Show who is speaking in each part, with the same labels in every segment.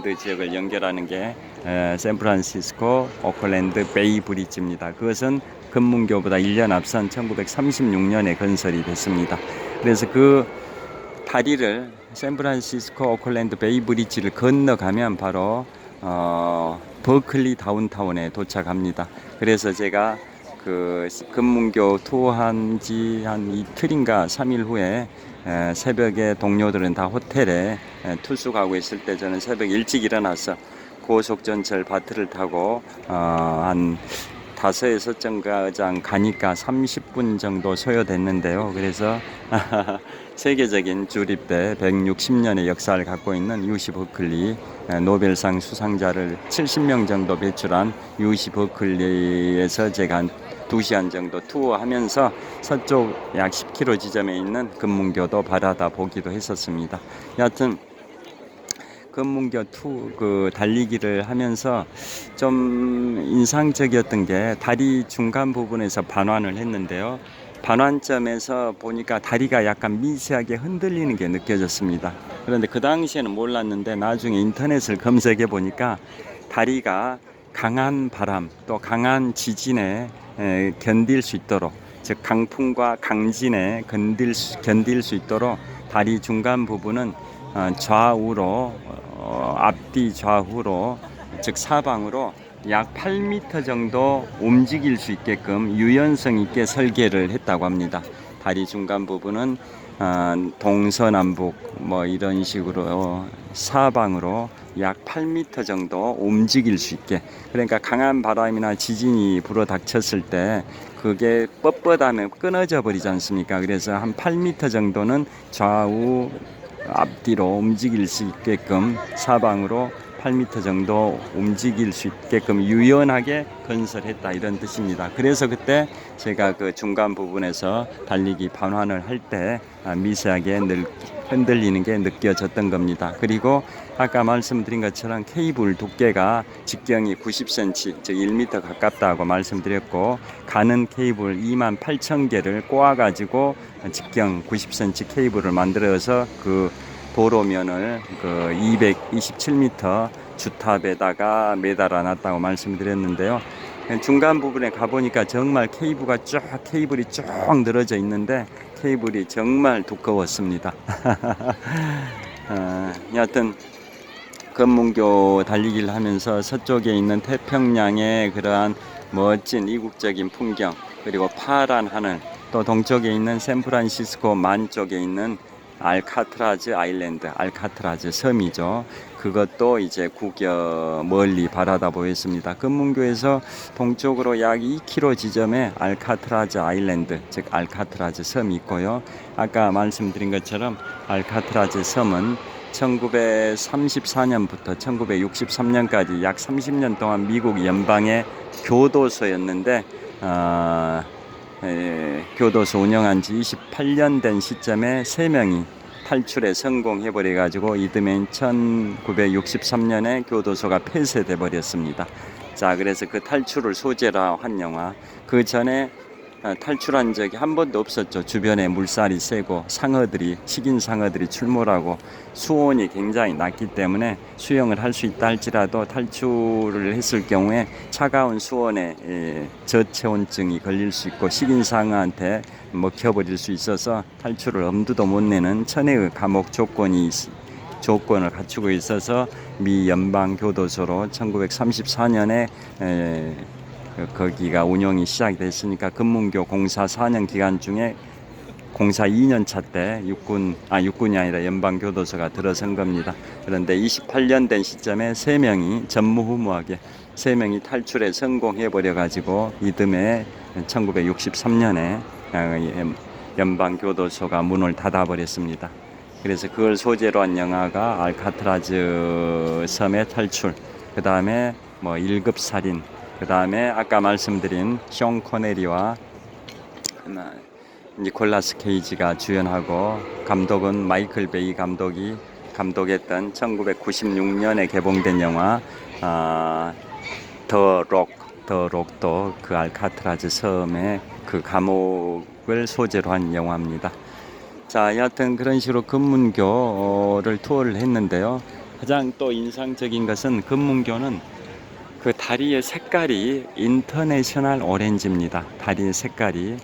Speaker 1: 오클랜드 지역을 연결하는 게 샌프란시스코 오클랜드 베이 브릿지입니다. 그것은 금문교보다 1년 앞선 1936년에 건설이 됐습니다. 그래서 그 다리를 샌프란시스코 오클랜드 베이 브릿지를 건너가면 바로 버클리 다운타운에 도착합니다. 그래서 제가 그 금문교 투어한 지 한 이틀인가 3일 후에 새벽에 동료들은 다 호텔에 투숙하고 있을 때 저는 새벽 일찍 일어나서 고속전철 바트를 타고 한 5-6정거장 가니까 30분 정도 소요됐는데요. 그래서 세계적인 주립대 160년의 역사를 갖고 있는 UC 버클리 노벨상 수상자를 70명 정도 배출한 UC 버클리에서 제가 한 2시간 정도 투어하면서 서쪽 약 10km 지점에 있는 금문교도 바라다 보기도 했었습니다. 여하튼 금문교 그 달리기를 하면서 좀 인상적이었던 게 다리 중간 부분에서 반환을 했는데요. 반환점에서 보니까 다리가 약간 미세하게 흔들리는 게 느껴졌습니다. 그런데 그 당시에는 몰랐는데 나중에 인터넷을 검색해 보니까 다리가 강한 바람 또 강한 지진에 견딜 수 있도록, 즉 강풍과 강진에 견딜 수 있도록 다리 중간 부분은 좌우로 앞뒤 좌우로, 즉 사방으로 약 8m 정도 움직일 수 있게끔 유연성 있게 설계를 했다고 합니다. 다리 중간 부분은 동서남북 뭐 이런 식으로 사방으로 약 8m 정도 움직일 수 있게, 그러니까 강한 바람이나 지진이 불어 닥쳤을 때 그게 뻣뻣하면 끊어져 버리지 않습니까? 그래서 한 8m 정도는 좌우 앞뒤로 움직일 수 있게끔 사방으로 8m 정도 움직일 수 있게끔 유연하게 건설했다, 이런 뜻입니다. 그래서 그때 제가 그 중간 부분에서 달리기 반환을 할 때 미세하게 흔들리는 게 느껴졌던 겁니다. 그리고 아까 말씀드린 것처럼 케이블 두께가 직경이 90cm, 즉 1m 가깝다고 말씀드렸고, 가는 케이블 28,000개를 꼬아가지고 직경 90cm 케이블을 만들어서 그 도로면을 그 227m 주탑에다가 매달아 놨다고 말씀드렸는데요. 중간 부분에 가보니까 정말 케이블이 쭉 늘어져 있는데 케이블이 정말 두꺼웠습니다. 여하튼 금문교 달리기를 하면서 서쪽에 있는 태평양의 그러한 멋진 이국적인 풍경, 그리고 파란 하늘, 또 동쪽에 있는 샌프란시스코 만 쪽에 있는 알카트라즈 아일랜드, 알카트라즈 섬이죠. 그것도 이제 멀리 바라다 보였습니다. 금문교에서 동쪽으로 약 2km 지점에 알카트라즈 아일랜드, 즉 알카트라즈 섬이 있고요. 아까 말씀드린 것처럼 알카트라즈 섬은 1934년부터 1963년까지 약 30년 동안 미국 연방의 교도소였는데 교도소 운영한 지 28년 된 시점에 3명이 탈출에 성공해 버려 가지고 이듬해인 1963년에 교도소가 폐쇄돼 버렸습니다. 자, 그래서 그 탈출을 소재로 한 영화. 그 전에 탈출한 적이 한 번도 없었죠. 주변에 물살이 세고 식인 상어들이 출몰하고 수온이 굉장히 낮기 때문에 수영을 할 수 있다 할지라도 탈출을 했을 경우에 차가운 수온에 저체온증이 걸릴 수 있고 식인 상어한테 먹혀버릴 수 있어서 탈출을 엄두도 못 내는 천혜의 감옥 조건을 갖추고 있어서 미 연방교도소로 1934년에 거기가 운영이 시작됐으니까 금문교 공사 4년 기간 중에 공사 2년 차 때 육군이 아니라 연방교도소가 들어선 겁니다. 그런데 28년 된 시점에 3명이 전무후무하게 3명이 탈출에 성공해 버려 가지고 이듬해 1963년에 연방교도소가 문을 닫아 버렸습니다. 그래서 그걸 소재로 한 영화가 알카트라즈 섬의 탈출, 그 다음에 뭐 1급 살인, 그 다음에 아까 말씀드린 숀 코네리와 니콜라스 케이지가 주연하고, 감독은 마이클 베이 감독이 감독했던 1996년에 개봉된 영화 더 록도 그 알카트라즈 섬의 그 감옥을 소재로 한 영화입니다. 자, 여하튼 그런 식으로 금문교를 투어를 했는데요. 가장 또 인상적인 것은 금문교는 그 다리의 색깔이 인터내셔널 오렌지입니다. 다리의 색깔이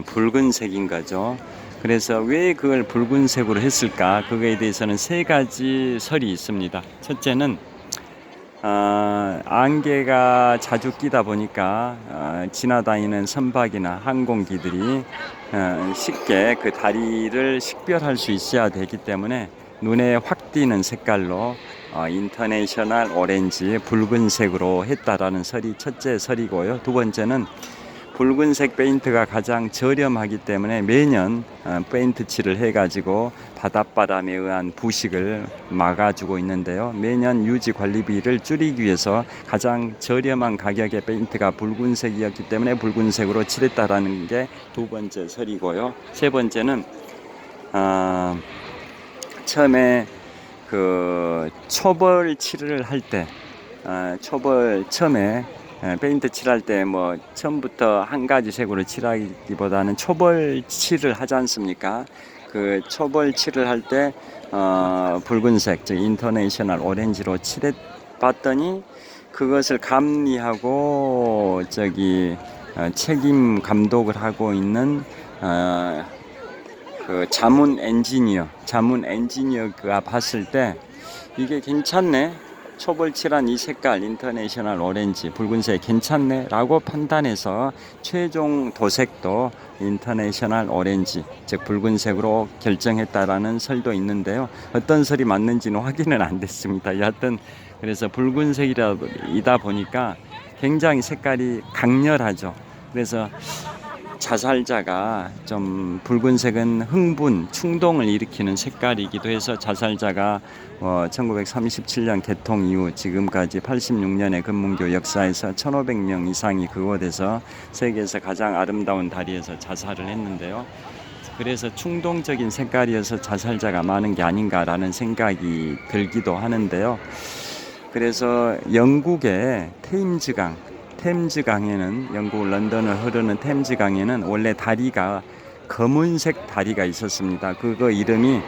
Speaker 1: 붉은색인 거죠. 그래서 왜 그걸 붉은색으로 했을까? 그거에 대해서는 세 가지 설이 있습니다. 첫째는 안개가 자주 끼다 보니까 지나다니는 선박이나 항공기들이 쉽게 그 다리를 식별할 수 있어야 되기 때문에 눈에 확 띄는 색깔로 인터내셔널 오렌지 붉은색으로 했다라는 설이 첫째 설이고요. 두 번째는 붉은색 페인트가 가장 저렴하기 때문에 매년 페인트 칠을 해가지고 바닷바람에 의한 부식을 막아주고 있는데요. 매년 유지 관리비를 줄이기 위해서 가장 저렴한 가격의 페인트가 붉은색이었기 때문에 붉은색으로 칠했다라는 게 두 번째 설이고요. 세 번째는 처음에 그 초벌 칠을 할 때 초벌 처음에 페인트 칠할 때 뭐 처음부터 한 가지 색으로 칠하기보다는 초벌 칠을 하지 않습니까? 그 초벌 칠을 할 때 붉은색, 즉 인터내셔널 오렌지로 칠해 봤더니 그것을 감리하고 책임 감독을 하고 있는 그 자문 엔지니어가 봤을 때 이게 괜찮네. 초벌칠한 이 색깔 인터내셔널 오렌지 붉은색 괜찮네 라고 판단해서 최종 도색도 인터내셔널 오렌지 즉 붉은색으로 결정했다라는 설도 있는데요. 어떤 설이 맞는지는 확인은 안 됐습니다. 여하튼 그래서 붉은색이다 보니까 굉장히 색깔이 강렬하죠. 그래서 자살자가 좀 붉은색은 흥분, 충동을 일으키는 색깔이기도 해서 자살자가 1937년 개통 이후 지금까지 86년의 금문교 역사에서 1,500명 이상이 그곳에서 세계에서 가장 아름다운 다리에서 자살을 했는데요. 그래서 충동적인 색깔이어서 자살자가 많은 게 아닌가라는 생각이 들기도 하는데요. 그래서 영국의 템즈강에는 영국 런던을 흐르는 템즈강에는 원래 다리가 검은색 다리가 있었습니다. 그거 이름이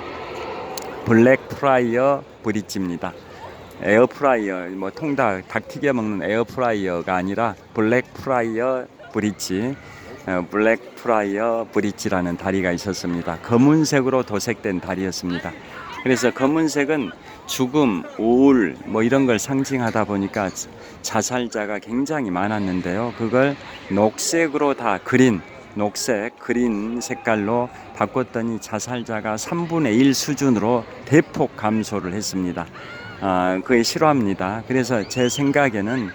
Speaker 1: 블랙프라이어 브릿지입니다. 에어프라이어 뭐 통닭 닭 튀겨 먹는 에어프라이어가 아니라 블랙프라이어 브릿지, 블랙프라이어 브릿지라는 다리가 있었습니다. 검은색으로 도색된 다리였습니다. 그래서 검은색은 죽음, 우울 뭐 이런 걸 상징하다 보니까 자살자가 굉장히 많았는데요. 그걸 녹색으로 다 녹색 그린 색깔로 바꿨더니 자살자가 3분의 1 수준으로 대폭 감소를 했습니다. 그게 싫어합니다. 그래서 제 생각에는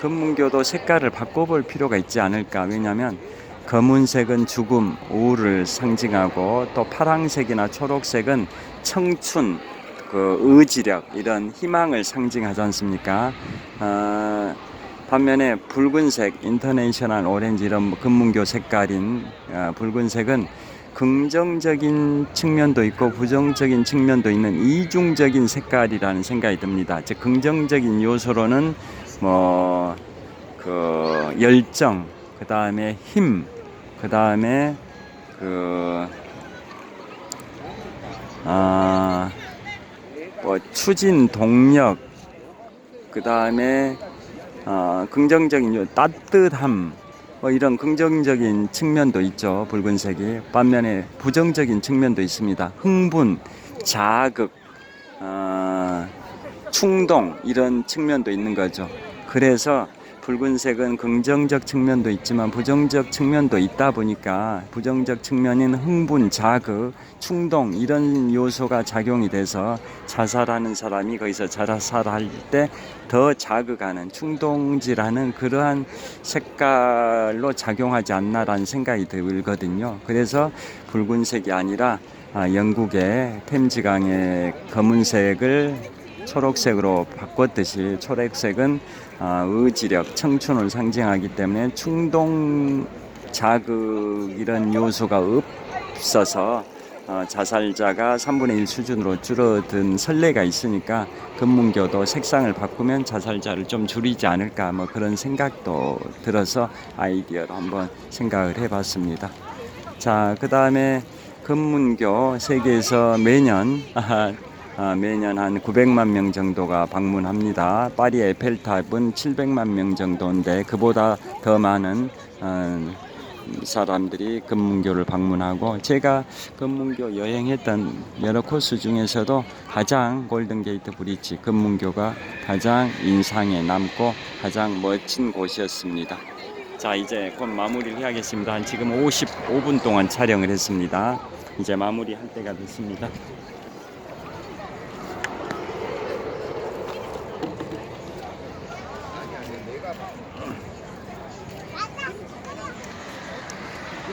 Speaker 1: 금문교도 색깔을 바꿔볼 필요가 있지 않을까. 왜냐하면 검은색은 죽음, 우울을 상징하고 또 파랑색이나 초록색은 청춘, 그 의지력 이런 희망을 상징하지 않습니까? 반면에 붉은색, 인터내셔널 오렌지 이런 금문교 색깔인 붉은색은 긍정적인 측면도 있고 부정적인 측면도 있는 이중적인 색깔이라는 생각이 듭니다. 즉 긍정적인 요소로는 그 열정, 그 다음에 힘, 그 다음에 추진 동력, 그 다음에 긍정적인 따뜻함, 이런 긍정적인 측면도 있죠. 붉은색이. 반면에 부정적인 측면도 있습니다. 흥분, 자극, 충동 이런 측면도 있는 거죠. 그래서 붉은색은 긍정적 측면도 있지만 부정적 측면도 있다 보니까 부정적 측면인 흥분, 자극, 충동 이런 요소가 작용이 돼서 자살하는 사람이 거기서 자살할 때 더 자극하는 충동질하는 그러한 색깔로 작용하지 않나라는 생각이 들거든요. 그래서 붉은색이 아니라 영국의 템즈강의 검은색을 초록색으로 바꿨듯이 초록색은 의지력, 청춘을 상징하기 때문에 충동, 자극 이런 요소가 없어서 자살자가 3분의 1 수준으로 줄어든 선례가 있으니까 금문교도 색상을 바꾸면 자살자를 좀 줄이지 않을까 뭐 그런 생각도 들어서 아이디어로 한번 생각을 해봤습니다. 자, 그 다음에 금문교 세계에서 매년 매년 한 900만 명 정도가 방문합니다. 파리 에펠탑은 700만 명 정도인데 그보다 더 많은 사람들이 금문교를 방문하고, 제가 금문교 여행했던 여러 코스 중에서도 가장 골든게이트 브릿지 금문교가 가장 인상에 남고 가장 멋진 곳이었습니다. 자, 이제 곧 마무리를 해야겠습니다. 한 지금 55분 동안 촬영을 했습니다. 이제 마무리할 때가 됐습니다.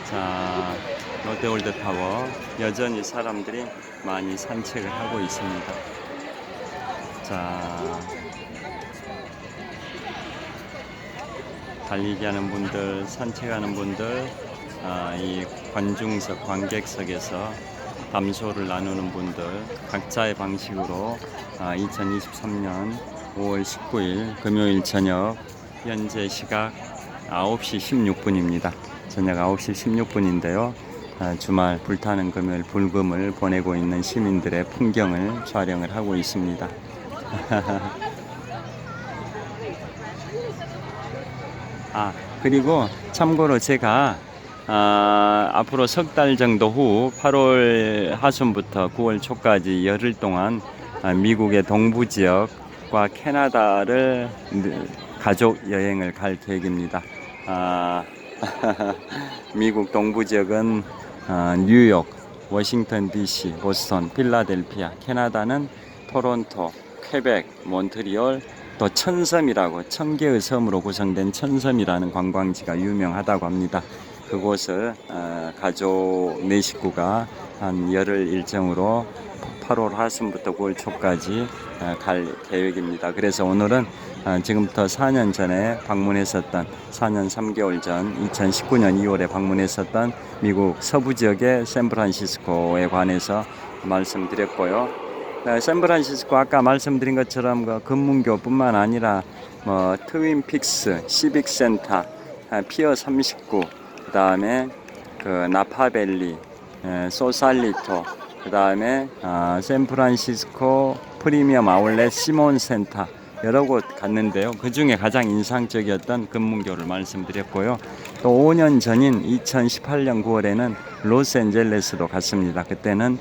Speaker 1: 자, 롯데월드타워 여전히 사람들이 많이 산책을 하고 있습니다. 자, 달리기 하는 분들, 산책하는 분들, 이 관중석, 관객석에서 담소를 나누는 분들, 각자의 방식으로 2023년 5월 19일 금요일 저녁, 현재 시각 9시 16분입니다. 저녁 9시 16분인데요. 주말 불타는 금요일 불금을 보내고 있는 시민들의 풍경을 촬영을 하고 있습니다. 그리고 참고로 제가 앞으로 석 달 정도 후 8월 하순부터 9월 초까지 열흘 동안 미국의 동부 지역과 캐나다를 가족 여행을 갈 계획입니다. 미국 동부 지역은 뉴욕, 워싱턴 DC, 보스턴, 필라델피아, 캐나다는 토론토, 퀘벡, 몬트리올, 또 천섬이라고, 1000개의 섬으로 구성된 천섬이라는 관광지가 유명하다고 합니다. 그곳을 가족 4식구가 한 열흘 일정으로 8월 하순부터 9월 초까지 갈 계획입니다. 그래서 오늘은 지금부터 4년 전에 방문했었던, 4년 3개월 전 2019년 2월에 방문했었던 미국 서부 지역의 샌프란시스코에 관해서 말씀드렸고요. 샌프란시스코 아까 말씀드린 것처럼 그 금문교뿐만 아니라 트윈픽스, 시빅센터, 피어 39, 그 다음에 그 나파밸리, 소살리토, 그 다음에 샌프란시스코 프리미엄 아울렛 시몬센터, 여러 곳 갔는데요. 그 중에 가장 인상적이었던 금문교를 말씀드렸고요. 또 5년 전인 2018년 9월에는 로스앤젤레스도 갔습니다. 그때는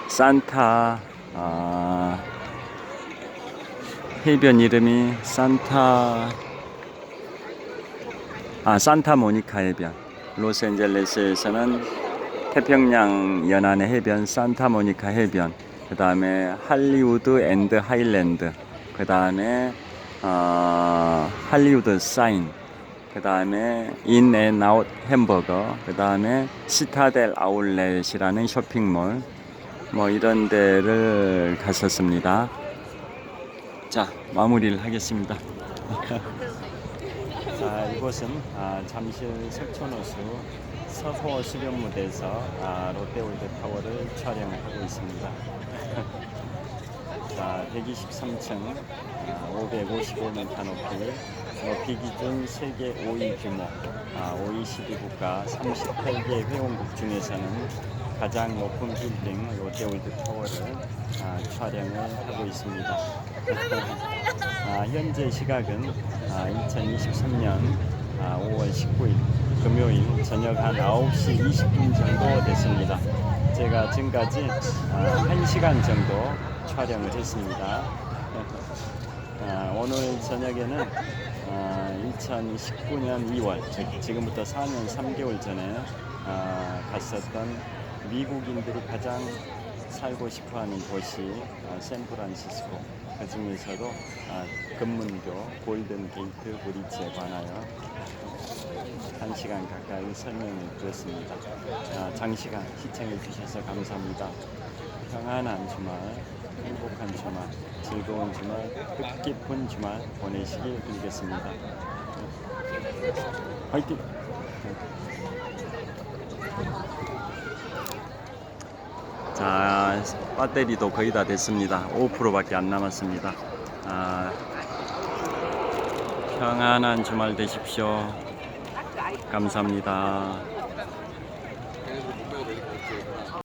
Speaker 1: 산타 해변 이름이 산타모니카 해변. 로스앤젤레스에서는 태평양 연안의 해변 산타모니카 해변, 그 다음에 할리우드 앤드 하일랜드, 그 다음에 할리우드 사인, 그 다음에 인앤아웃 햄버거, 그 다음에 시타델 아울렛이라는 쇼핑몰, 이런 데를 갔었습니다. 자, 마무리를 하겠습니다. 자, 이곳은 잠실 석촌호수 서호 수변무대에서 롯데월드타워를 촬영을 하고 있습니다. 자, 123층, 555m 높이 기준 세계 5위 규모, OECD 국가 38개 회원국 중에서는 가장 높은 빌딩 롯데월드타워를 촬영을 하고 있습니다. 현재 시각은 2023년 5월 19일 금요일 저녁 한 9시 20분 정도 됐습니다. 제가 지금까지 1시간 정도 촬영을 했습니다. 오늘 저녁에는 2019년 2월, 지금부터 4년 3개월 전에 갔었던 미국인들이 가장 살고 싶어하는 도시 샌프란시스코, 그 중에서도 금문교 골든게이트 브릿지에 관하여 1시간 가까이 설명을 드렸습니다. 장시간 시청해 주셔서 감사합니다. 평안한 주말, 행복한 주말, 즐거운 주말, 뜻깊은 주말 보내시길 빌겠습니다. 화이팅! 자, 배터리도 거의 다 됐습니다. 5%밖에 안 남았습니다. 평안한 주말 되십시오. 감사합니다.